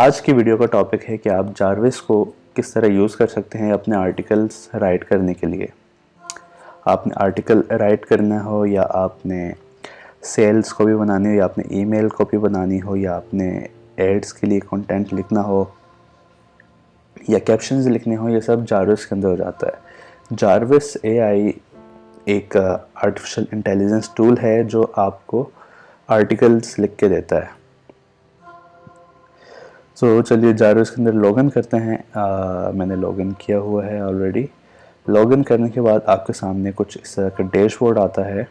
आज की वीडियो का टॉपिक है कि आप जारविस को किस तरह यूज़ कर सकते हैं अपने आर्टिकल्स राइट करने के लिए। आपने आर्टिकल राइट करना हो या आपने सेल्स कॉपी बनानी हो या आपने ईमेल कॉपी बनानी हो या आपने एड्स के लिए कंटेंट लिखना हो या कैप्शंस लिखने हो, ये सब जारविस के अंदर हो जाता है। जारविस एआई एक आर्टिफिशियल इंटेलिजेंस टूल है जो आपको आर्टिकल्स लिख के देता है। तो चलिए जारविस के अंदर लॉगिन करते हैं। मैंने लॉगिन किया हुआ है ऑलरेडी। लॉगिन करने के बाद आपके सामने कुछ इस तरह का डैशबोर्ड आता है।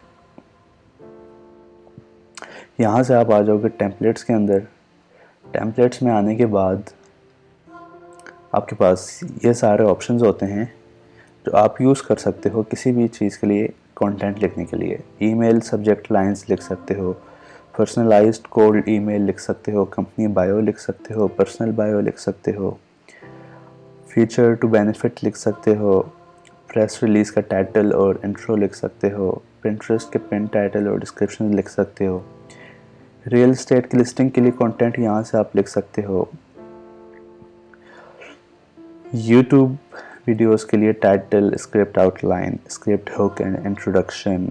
यहाँ से आप आ जाओगे टेम्पलेट्स के अंदर। टेम्पलेट्स में आने के बाद आपके पास ये सारे ऑप्शंस होते हैं जो आप यूज़ कर सकते हो किसी भी चीज़ के लिए, कंटेंट लिखने के लिए। ईमेल सब्जेक्ट लाइंस लिख सकते हो, पर्सनलाइज्ड कोल्ड ईमेल लिख सकते हो, कंपनी बायो लिख सकते हो, पर्सनल बायो लिख सकते हो, फीचर टू बेनिफिट लिख सकते हो, प्रेस रिलीज़ का टाइटल और इंट्रो लिख सकते हो, पिंटरेस्ट के पिन टाइटल और डिस्क्रिप्शन लिख सकते हो, रियल एस्टेट की लिस्टिंग के लिए कंटेंट यहाँ से आप लिख सकते हो, यूट्यूब वीडियोस के लिए title, script outline, script hook and introduction,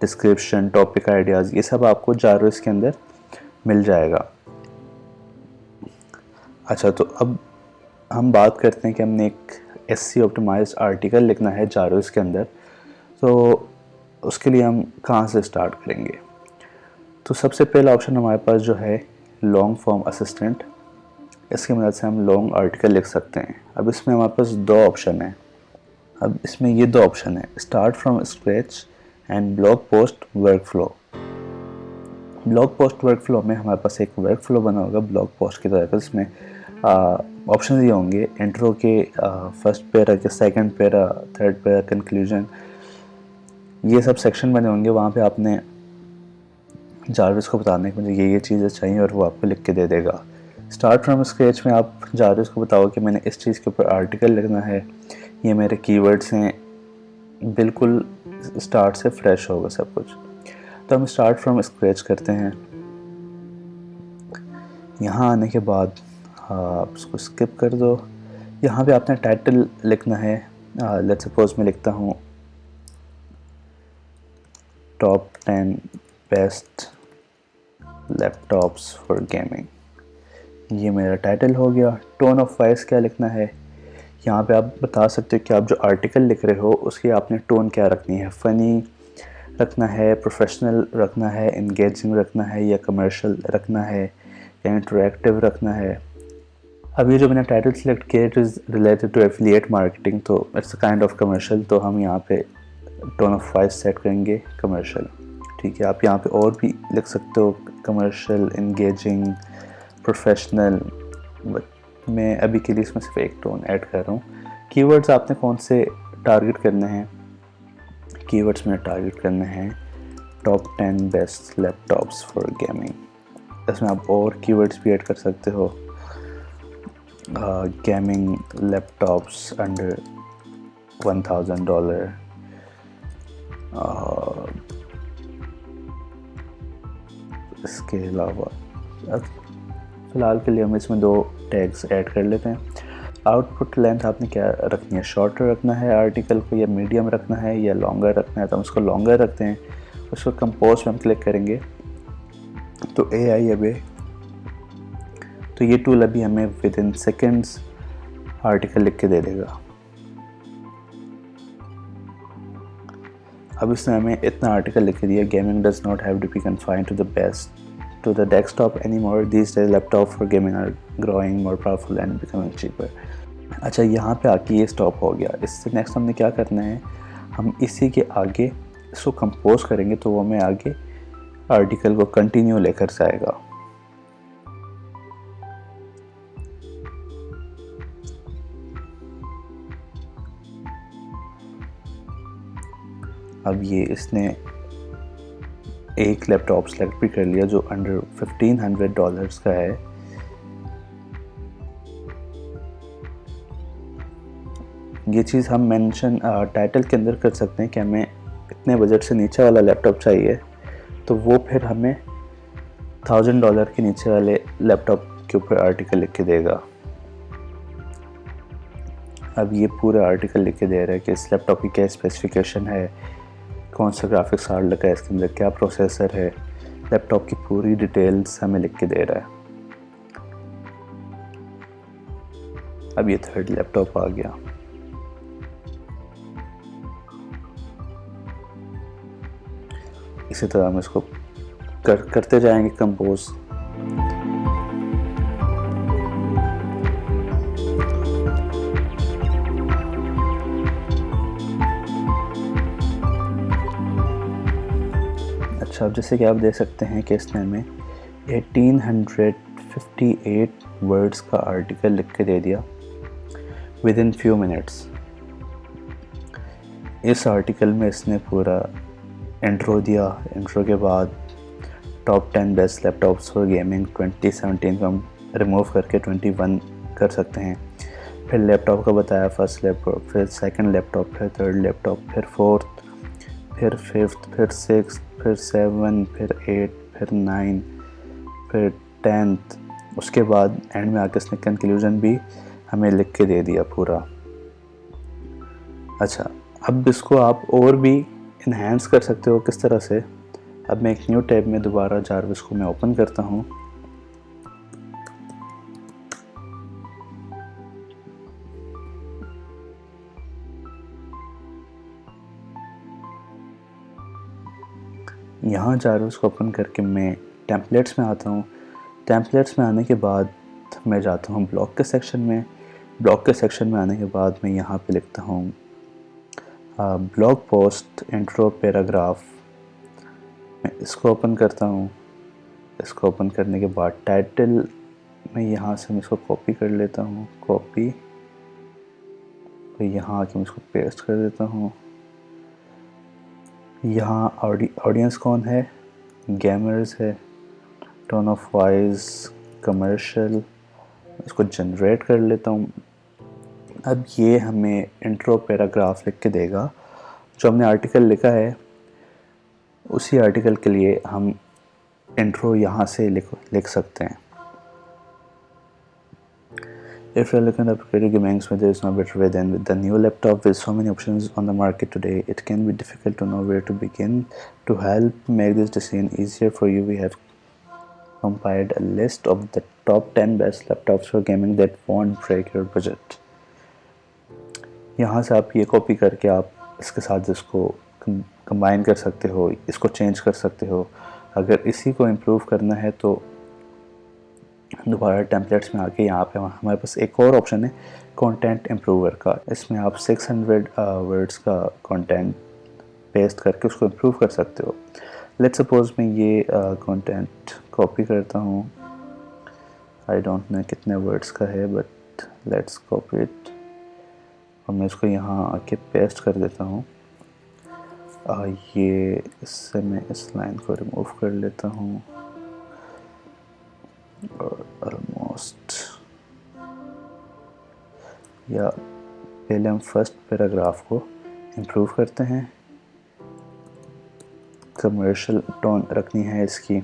description, topic ideas, ये सब आपको जारविस के अंदर मिल जाएगा। अच्छा, तो अब हम बात करते हैं कि हमने एक SEO ऑप्टिमाइज्ड आर्टिकल लिखना है जारविस के अंदर, तो उसके लिए हम कहाँ से स्टार्ट करेंगे। तो सबसे पहला ऑप्शन हमारे पास जो है लॉन्ग फॉर्म असिस्टेंट। इसकी मदद से हम लॉन्ग आर्टिकल लिख सकते हैं। अब इसमें हमारे पास दो ऑप्शन है। अब इसमें ये दो ऑप्शन है, start from scratch and blog post workflow. Blog post workflow में हमारे पास एक वर्कफ्लो बना होगा ब्लॉग पोस्ट की तरह। इसमें ऑप्शन ये होंगे, इंट्रो के फर्स्ट पैरा के second para, third para, conclusion, ये सब सेक्शन बने होंगे। वहाँ पे आपने जारविस को बताने कि मुझे ये चीज़ें चाहिए और वो आपको लिख के दे देगा। स्टार्ट फ्रॉम स्क्रैच में आप जारविस को बताओ कि मैंने इस चीज़ के ऊपर आर्टिकल लिखना है, ये मेरे कीवर्ड्स हैं, बिल्कुल स्टार्ट से फ्रेश होगा सब कुछ। तो हम स्टार्ट फ्रॉम स्क्रैच करते हैं। यहाँ आने के बाद आप उसको स्किप कर दो। यहाँ पे आपने टाइटल लिखना है। लेट्स सपोज मैं लिखता हूँ top 10 best laptops for gaming, ये मेरा टाइटल हो गया। टोन ऑफ वॉइस क्या लिखना है, यहाँ पे आप बता सकते हो कि आप जो आर्टिकल लिख रहे हो उसकी आपने टोन क्या रखनी है, फ़नी रखना है, प्रोफेशनल रखना है, इंगेजिंग रखना है, या कमर्शियल रखना है, या इंटरैक्टिव रखना है। अब ये जो मैंने टाइटल सेलेक्ट किया it is related to affiliate marketing, तो it's a kind of commercial, तो हम यहाँ पे टोन ऑफ वॉइस सेट करेंगे कमर्शियल। ठीक है, आप यहाँ पे और भी लिख सकते हो, कमर्शियल, इंगेजिंग, प्रोफेशनल, बट मैं अभी के लिए इसमें सिर्फ एक टोन ऐड कर रहा हूँ। कीवर्ड्स आपने कौन से टारगेट करने हैं, कीवर्ड्स में टारगेट करने हैं top 10 best laptops for gaming. इसमें आप और कीवर्ड्स भी ऐड कर सकते हो, गेमिंग लैपटॉप्स अंडर $1000, इसके अलावा फ़िलहाल के लिए हम इसमें दो टैग्स ऐड कर लेते हैं। आउटपुट लेंथ आपने क्या रखनी है, शॉर्टर रखना है आर्टिकल को, या मीडियम रखना है, या लॉन्गर रखना है, तो हम उसको लॉन्गर रखते हैं। उसको कंपोज में हम क्लिक करेंगे तो AI अभी तो ये टूल अभी हमें विद इन सेकेंड्स आर्टिकल लिख के दे देगा। अब इसने हमें इतना आर्टिकल लिख के दिया, gaming does not have to be confined to the best to the desktop anymore. These days laptop for gaming are growing more powerful and becoming cheaper. अच्छा, यहाँ पे आके ये स्टॉप हो गया। इससे नेक्स्ट हमने क्या करना है, हम इसी के आगे इसको कंपोज करेंगे तो वो हमें आगे आर्टिकल को कंटिन्यू लेकर जाएगा। अब ये इसने एक लैपटॉप सेलेक्ट भी कर लिया जो अंडर $1500 का है। ये चीज़ हम मेंशन टाइटल के अंदर कर सकते हैं कि हमें इतने बजट से नीचे वाला लैपटॉप चाहिए, तो वो फिर हमें $1000 के नीचे वाले लैपटॉप के ऊपर आर्टिकल लिख के देगा। अब ये पूरा आर्टिकल लिख के दे रहा है कि इस लैपटॉप की क्या स्पेसिफिकेशन है, कौन सा ग्राफिक्स कार्ड लगा है इसके अंदर, क्या प्रोसेसर है, लैपटॉप की पूरी डिटेल्स हमें लिख के दे रहा है। अब ये थर्ड लैपटॉप आ गया। इसी तरह हम इसको करते जाएंगे कंपोज। अच्छा, अब जैसे कि आप देख सकते हैं कि इसने हमें 1858 वर्ड्स का आर्टिकल लिख के दे दिया विद इन फ्यू मिनट्स। इस आर्टिकल में इसने पूरा इंट्रो दिया। इंट्रो के बाद top 10 best laptops for gaming 2017 को हम रिमूव करके 21 कर सकते हैं। फिर लैपटॉप का बताया, फर्स्ट लैपटॉप, फिर सेकंड लैपटॉप, फिर थर्ड लैपटॉप, फिर फोर्थ, फिर फिफ्थ, फिर सिक्स्थ, फिर 7, फिर 8, फिर 9, फिर 10th। उसके बाद एंड में आके इसने कंक्लूजन भी हमें लिख के दे दिया पूरा। अच्छा, अब इसको आप और भी इन्हांस कर सकते हो। किस तरह से? अब मैं एक न्यू टैब में दोबारा जारविस को मैं ओपन करता हूँ। यहाँ जारविस को ओपन करके मैं टेम्पलेट्स में आता हूँ। टेम्पलेट्स में आने के बाद मैं जाता हूँ ब्लॉग के सेक्शन में। ब्लॉग के सेक्शन में आने के बाद मैं यहाँ पे लिखता हूँ ब्लॉग पोस्ट इंट्रो पैराग्राफ। मैं इसको ओपन करता हूँ। इसको ओपन करने के बाद टाइटल मैं यहाँ से मैं इसको कॉपी कर लेता हूँ, कॉपी, तो यहाँ आके मैं इसको पेस्ट कर देता हूँ। यहाँ ऑडियंस कौन है? गेमर्स है। टोन ऑफ वॉइस कमर्शियल, इसको जनरेट कर लेता हूँ। अब ये हमें इंट्रो पैराग्राफ लिख के देगा। जो हमने आर्टिकल लिखा है उसी आर्टिकल के लिए हम इंट्रो यहाँ से लिख सकते हैं। If you're looking at creating gaming, there is no better way than with the new laptop. With so many options on the market today, it can be difficult to know where to begin. To help make this decision easier for you, we have compiled a list of the top 10 best laptops for gaming that won't break your budget. यहाँ से आप ये copy करके आप इसके साथ इसको combine कर सकते हो, इसको चेंज कर सकते हो। अगर इसी को इम्प्रूव करना है तो दोबारा टेम्पलेट्स में आके यहाँ पे हमारे पास एक और ऑप्शन है कंटेंट इम्प्रूवर का। इसमें आप 600 वर्ड्स का कंटेंट पेस्ट करके उसको इम्प्रूव कर सकते हो। लेट्स सपोज मैं ये कंटेंट कॉपी करता हूँ। आई डोंट नो कितने वर्ड्स का है, बट लेट्स कॉपी इट और मैं इसको यहाँ आके पेस्ट कर देता हूँ। ये इससे मैं इस लाइन को रिमूव कर लेता हूँ और ऑलमोस्ट, या पहले हम फर्स्ट पैराग्राफ को इम्प्रूव करते हैं। कमर्शियल टोन रखनी है इसकी।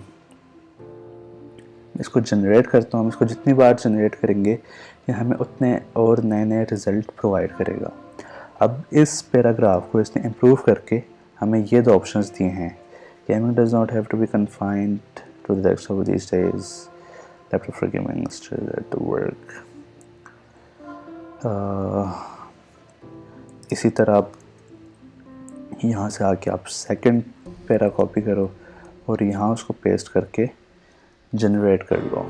इसको जनरेट करता हूँ। हम इसको जितनी बार जनरेट करेंगे ये हमें उतने और नए नए रिज़ल्ट प्रोवाइड करेगा। अब इस पैराग्राफ को इसने इम्प्रूव करके हमें ये दो ऑप्शंस दिए हैं। Gaming does not have to be confined to the desktop these days, laptop for gaming still at work. इसी तरह आप यहाँ से आके आप सेकंड पैरा कॉपी करो और यहाँ उसको पेस्ट करके जनरेट कर लो।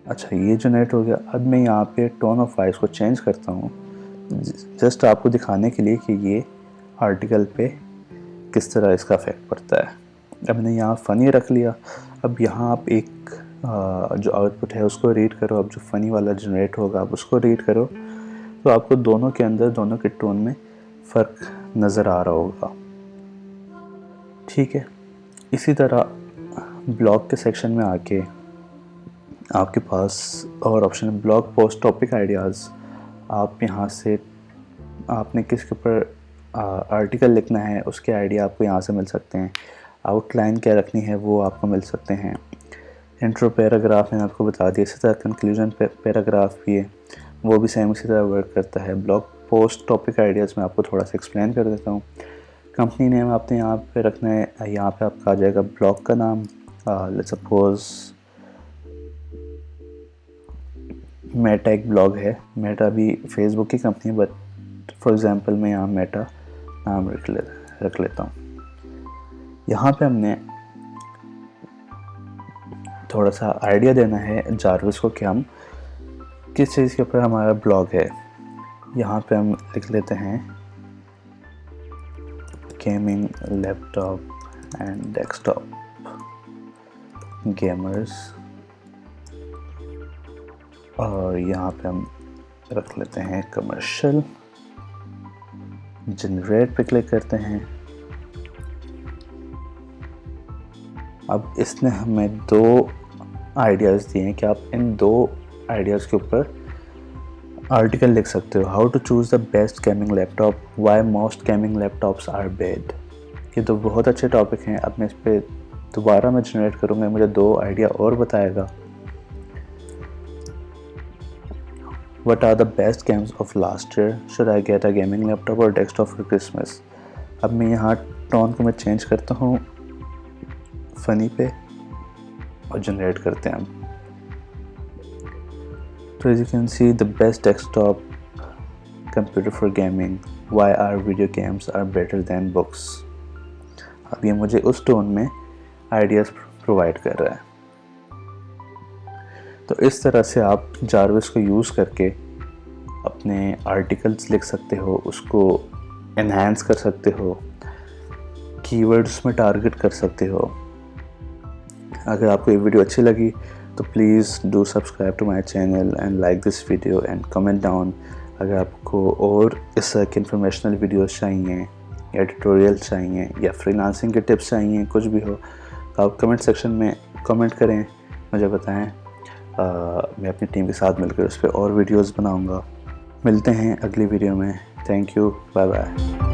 अच्छा, ये जनरेट हो गया। अब मैं यहाँ पे टोन ऑफ वॉइस को चेंज करता हूँ, जस्ट आपको दिखाने के लिए कि ये आर्टिकल पे किस तरह इसका इफेक्ट पड़ता है। अब मैंने यहाँ फ़नी रख लिया। अब यहाँ आप एक जो आउटपुट है उसको रीड करो। अब जो फ़नी वाला जनरेट होगा आप उसको रीड करो, तो आपको दोनों के अंदर, दोनों के टोन में फ़र्क नज़र आ रहा होगा। ठीक है। इसी तरह ब्लॉग के सेक्शन में आके आपके पास और ऑप्शन है ब्लॉग पोस्ट टॉपिक आइडियाज़। आप यहाँ से आपने किसके ऊपर आर्टिकल लिखना है उसके आइडिया आपको यहाँ से मिल सकते हैं। आउटलाइन क्या रखनी है वो आपको मिल सकते हैं। इंट्रो पैराग्राफ मैंने आपको बता दिया, इसी तरह कंक्लूजन पैराग्राफ भी है, वो भी सेम इसी तरह वर्क करता है। ब्लॉग पोस्ट टॉपिक आइडियाज़ में आपको थोड़ा सा एक्सप्लेन कर देता हूँ। कंपनी नेम आपने यहाँ पे रखना है, यहाँ पे आपका आ जाएगा ब्लॉग का नाम, लेट्स सपोज मेटा एक ब्लॉग है। मेटा भी फेसबुक की कंपनी, बट फॉर एग्जांपल मैं यहाँ मेटा नाम रख लेता हूँ। यहाँ पे हमने थोड़ा सा आइडिया देना है जारविस को कि हम किस चीज़ के ऊपर हमारा ब्लॉग है। यहाँ पे हम लिख लेते हैं gaming laptop and desktop gamers, और यहाँ पे हम रख लेते हैं कमर्शियल। जनरेट पे क्लिक करते हैं। अब इसने हमें 2 आइडियाज़ दिए हैं कि आप इन 2 आइडियाज़ के ऊपर आर्टिकल लिख सकते हो। How to choose the best gaming laptop, why most gaming laptops are bad. ये 2 बहुत अच्छे टॉपिक हैं। अब मैं इस पर दोबारा मैं जनरेट करूँगा, मुझे 2 आइडिया और बताएगा। What are the best games of last year? Should I get a gaming laptop or desktop for Christmas? अब मैं यहाँ टोन को मैं चेंज करता हूँ फ़नी पे और जनरेट करते हैं हम। तो as you can see, the best desktop computer for gaming. Why are video games are better than books? अब ये मुझे उस टोन में आइडियाज़ प्रोवाइड कर रहा है। तो इस तरह से आप जारविस को यूज़ करके अपने आर्टिकल्स लिख सकते हो, उसको एनहांस कर सकते हो, कीवर्ड्स में टारगेट कर सकते हो। अगर आपको ये वीडियो अच्छी लगी तो please do subscribe to my channel and like this video and comment down. अगर आपको और इस तरह के इंफॉर्मेशनल वीडियोस चाहिए या ट्यूटोरियल चाहिए या फ्रीलांसिंग के टिप्स चाहिए, कुछ भी हो तो आप कमेंट सेक्शन में कमेंट करें, मुझे बताएं। मैं अपनी टीम के साथ मिलकर उस पर और वीडियोस बनाऊंगा। मिलते हैं अगली वीडियो में। Thank you, bye bye.